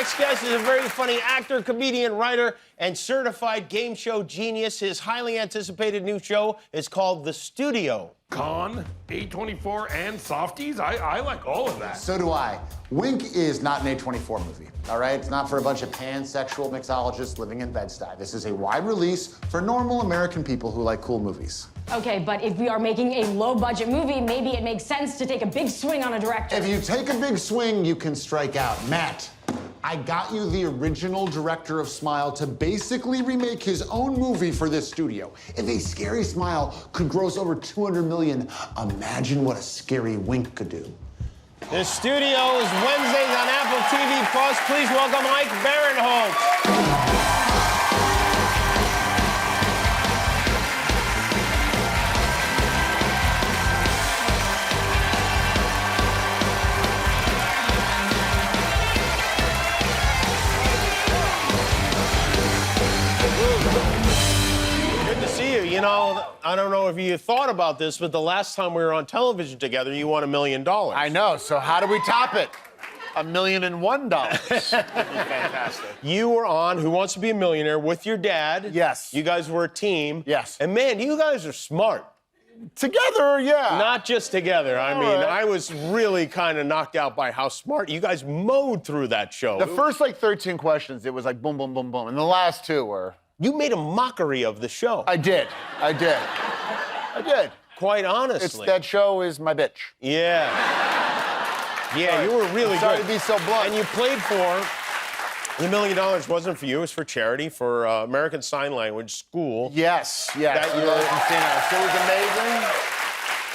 next guest is a very funny actor, comedian, writer, and certified game show genius. His highly anticipated new show is called The Studio. Con, A24, and Softies. I like all of that. So do I. Wink is not an A24 movie, all right? It's not for a bunch of pansexual mixologists living in Bed-Stuy. This is a wide release for normal American people who like cool movies. Okay, but if we are making a low-budget movie, maybe it makes sense to take a big swing on a director. If you take a big swing, you can strike out. Matt, I got you the original director of Smile to basically remake his own movie for this studio. If a scary smile could gross over $200 million, imagine what a scary wink could do. The Studio is Wednesdays on Apple TV+. Please welcome Mike Barinholtz. You know, I don't know if you thought about this, but the last time we were on television together, you won $1 million. I know, so how do we top it? $1,001,000. Fantastic. You were on Who Wants to Be a Millionaire with your dad. Yes. You guys were a team. Yes. And man, you guys are smart. Together, yeah. Not just together. I mean, right. I was really kind of knocked out by how smart you guys mowed through that show. The first, 13 questions, it was like boom, boom, boom, boom. And the last two were... You made a mockery of the show. I did. Quite honestly. That show is my bitch. Yeah. Yeah, you were really Sorry good. to be so blunt. And you played for... $1 million wasn't for you, it was for charity, for American Sign Language School. Yes. That you were... It was amazing.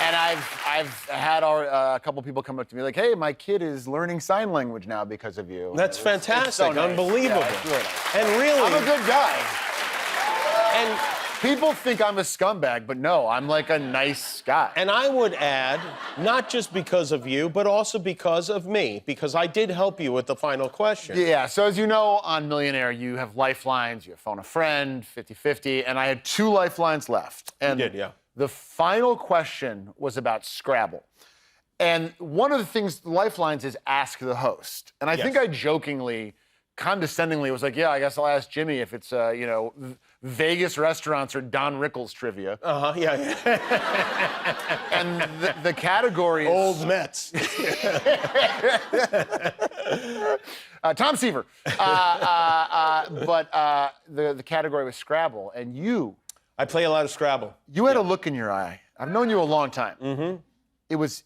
And I've had a couple people come up to me like, hey, my kid is learning sign language now because of you. That's fantastic. It's so nice. Unbelievable. Yeah, it's really nice. And really... I'm a good guy. And people think I'm a scumbag, but no, I'm like a nice guy. And I would add, not just because of you, but also because of me, because I did help you with the final question. Yeah, so as you know, on Millionaire, you have lifelines, you have phone a friend, 50-50, and I had 2 lifelines left. And you did, yeah. The final question was about Scrabble. And one of the things, the lifelines is ask the host. And I think I jokingly, condescendingly was like, yeah, I guess I'll ask Jimmy if it's, Vegas restaurants or Don Rickles trivia. Yeah. And the category is... Old Mets. Tom Seaver. But the category was Scrabble, and you... I play a lot of Scrabble. You had a look in your eye. I've known you a long time. Mm-hmm.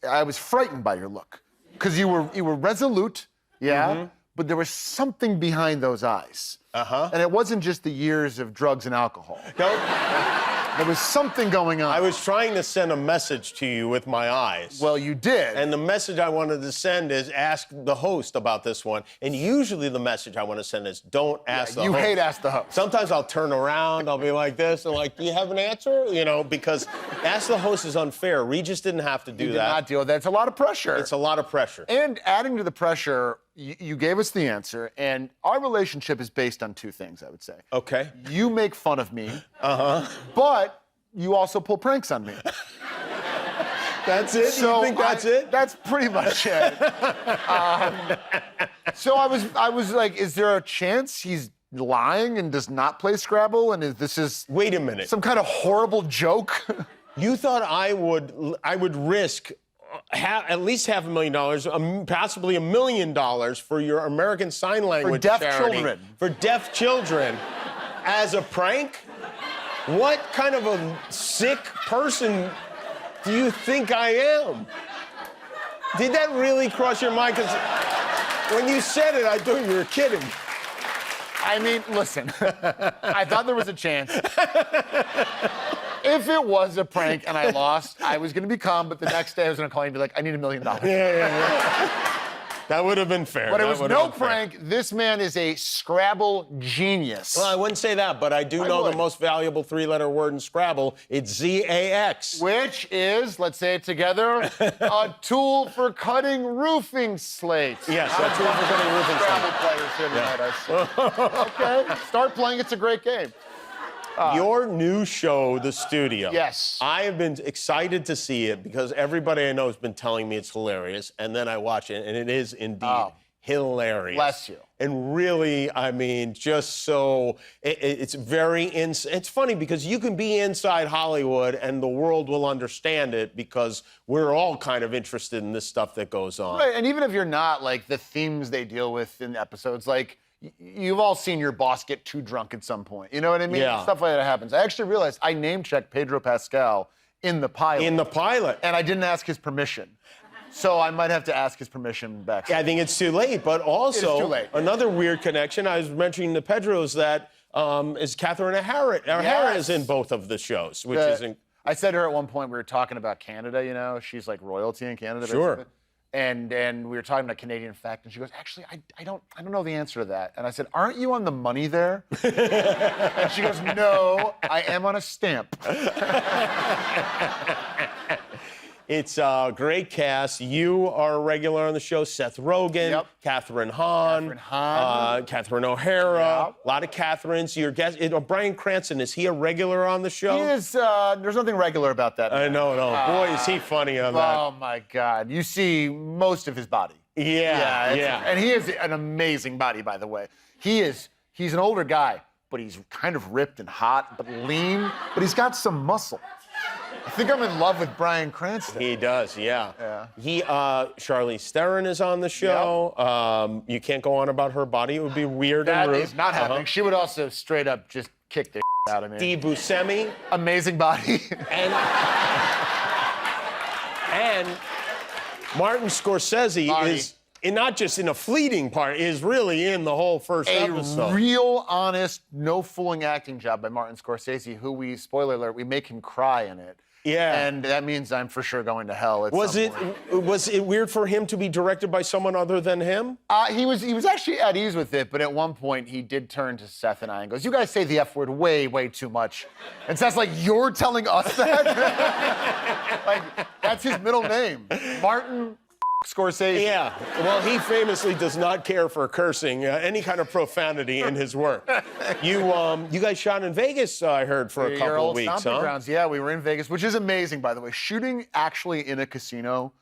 I was frightened by your look. Because you were resolute, but there was something behind those eyes. And it wasn't just the years of drugs and alcohol. There was something going on. I was trying to send a message to you with my eyes. Well, you did. And the message I wanted to send is ask the host about this one. And usually the message I want to send is don't ask the host. You hate ask the host. Sometimes I'll turn around, I'll be like this, and like, do you have an answer? You know, because ask the host is unfair. Regis didn't have to do You that. did not deal with that. It's a lot of pressure. It's a lot of pressure. And adding to the pressure, you gave us the answer, and our relationship is based on 2 things, I would say. Okay. You make fun of me. But you also pull pranks on me. That's it? So you think that's it? That's pretty much it. So I was like, is there a chance he's lying and does not play Scrabble? And this is Wait a minute. some kind of horrible joke? You thought I would risk at least $500,000, possibly $1 million for your American Sign Language deaf charity. children. For deaf children. As a prank? What kind of a sick person do you think I am? Did that really cross your mind? Because when you said it, I thought you were kidding. I mean, listen, I thought there was a chance. If it was a prank and I lost, I was going to be calm, but the next day I was going to call you and be like, I need $1 million. Yeah. That would have been fair. But it was no prank. This man is a Scrabble genius. Well, I wouldn't say that, but I do know the most valuable 3-letter word in Scrabble. It's Z-A-X. Which is, let's say it together, a tool for cutting roofing slates. Yes, a tool for cutting roofing slates. Scrabble players here tonight, I see. Okay, start playing. It's a great game. Your new show, The Studio. Yes. I have been excited to see it because everybody I know has been telling me it's hilarious, and then I watch it, and it is indeed hilarious. Bless you. And really, I mean, just so it's very it's funny because you can be inside Hollywood and the world will understand it because we're all kind of interested in this stuff that goes on. Right, and even if you're not, like the themes they deal with in episodes, like you've all seen your boss get too drunk at some point. You know what I mean? Yeah. Stuff like that happens. I actually realized I name-checked Pedro Pascal in the pilot. In the pilot. And I didn't ask his permission. So I might have to ask his permission back. Yeah, I think it's too late, but also too late. another weird connection, I was mentioning to Pedro's that is Catherine O'Hara. O'Hara is in both of the shows, which is... I said to her at one point, we were talking about Canada, you know, she's like royalty in Canada. Sure. Basically. And we were talking about Canadian fact, and she goes, actually, I don't know the answer to that. And I said, aren't you on the money there? And she goes, no, I am on a stamp. It's a great cast. You are a regular on the show. Seth Rogen, Yep. Catherine Hahn, Catherine O'Hara, Yep. a lot of Catherines. Your guest, Bryan Cranston, is he a regular on the show? He is, there's nothing regular about that. I know, no. Boy, is he funny on that. Oh, my God. You see most of his body. Yeah. And he is an amazing body, by the way. He's an older guy, but he's kind of ripped and hot, but lean, but he's got some muscle. I think I'm in love with Bryan Cranston. He does, yeah. Yeah. Charlize Theron is on the show. You can't go on about her body. It would be weird That and rude. is not happening. She would also straight up just kick the out of me. Steve Buscemi. Amazing body. And Martin Scorsese is not just in a fleeting part, is really in the whole first episode. A real, honest, no fooling acting job by Martin Scorsese, who spoiler alert, we make him cry in it. Yeah. And that means I'm for sure going to hell at Was some it point. weird for him to be directed by someone other than him? He was actually at ease with it, but at one point he did turn to Seth and I and goes, "You guys say the F word way, way too much." And Seth's like, "You're telling us that?" Like, that's his middle name. Martin Scorsese. Yeah. Well, he famously does not care for cursing, any kind of profanity in his work. You guys shot in Vegas, I heard, for a Your couple old of weeks, stomping huh? grounds. Yeah, we were in Vegas, which is amazing, by the way. Shooting actually in a casino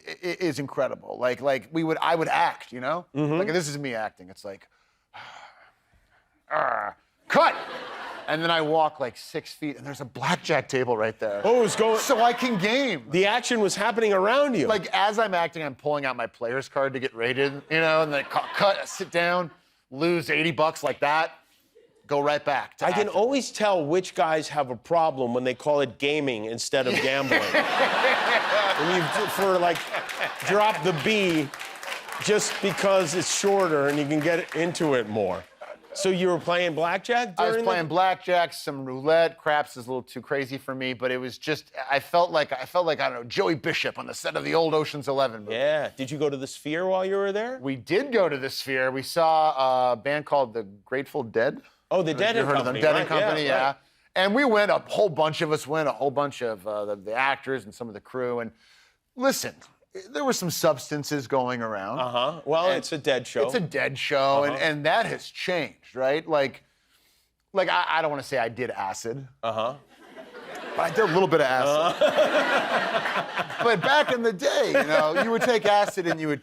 is incredible. Like I would act, you know? Like, this is me acting. It's like, cut! And then I walk like 6 feet, and there's a blackjack table right there. Oh, it was going... So I can game. The action was happening around you. Like, as I'm acting, I'm pulling out my player's card to get rated, you know, and then cut, sit down, lose $80 like that, go right back to I can acting. always tell which guys have a problem when they call it gaming instead of gambling. When you, drop the B just because it's shorter and you can get into it more. So you were playing blackjack during I was playing blackjack, some roulette. Craps is a little too crazy for me, but it was just, I felt like, I don't know, Joey Bishop on the set of the old Ocean's 11 movie. Yeah. Did you go to the Sphere while you were there? We did go to the Sphere. We saw a band called the Grateful Dead. Oh, the Dead and Heard Company. of them? Dead right? and Company, yeah. Right. And we went, a whole bunch of us went, a whole bunch of the actors and some of the crew. And listen, there were some substances going around. Well, it's a Dead show. It's a Dead show, and that has changed, right? Like I don't want to say I did acid. But I did a little bit of acid. But back in the day, you know, you would take acid and you would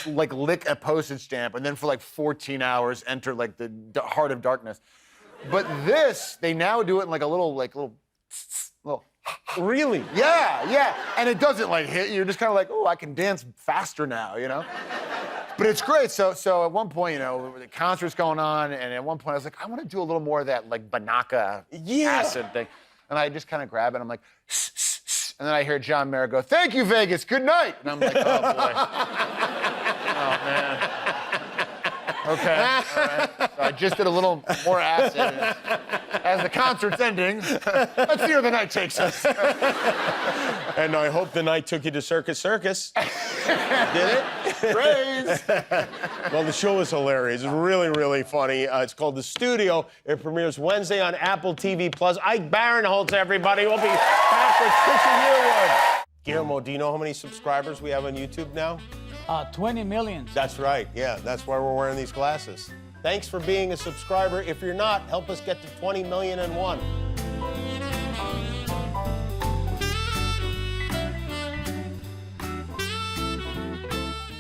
like lick a postage stamp, and then for like 14 hours enter like the heart of darkness. But this, they now do it in like a little. Really? Yeah. And it doesn't like hit you. You're just kind of like, oh, I can dance faster now, you know? But it's great. So at one point, you know, the concert's going on, and at one point I was like, I want to do a little more of that like Banaka acid thing. And I just kind of grab it, and I'm like, and then I hear John Mayer go, "Thank you, Vegas, good night." And I'm like, oh boy. Oh man. Okay, all right. So I just did a little more acid. As the concert's ending, let's see where the night takes us. And I hope the night took you to Circus Circus. Did it? Praise. Well, the show is hilarious. It's really, really funny. It's called The Studio. It premieres Wednesday on Apple TV+. Ike Barinholtz, everybody. We'll be back with Trisha Yearwood. Guillermo, do you know how many subscribers we have on YouTube now? 20 million. That's right. Yeah, that's why we're wearing these glasses. Thanks for being a subscriber. If you're not, help us get to 20,000,001.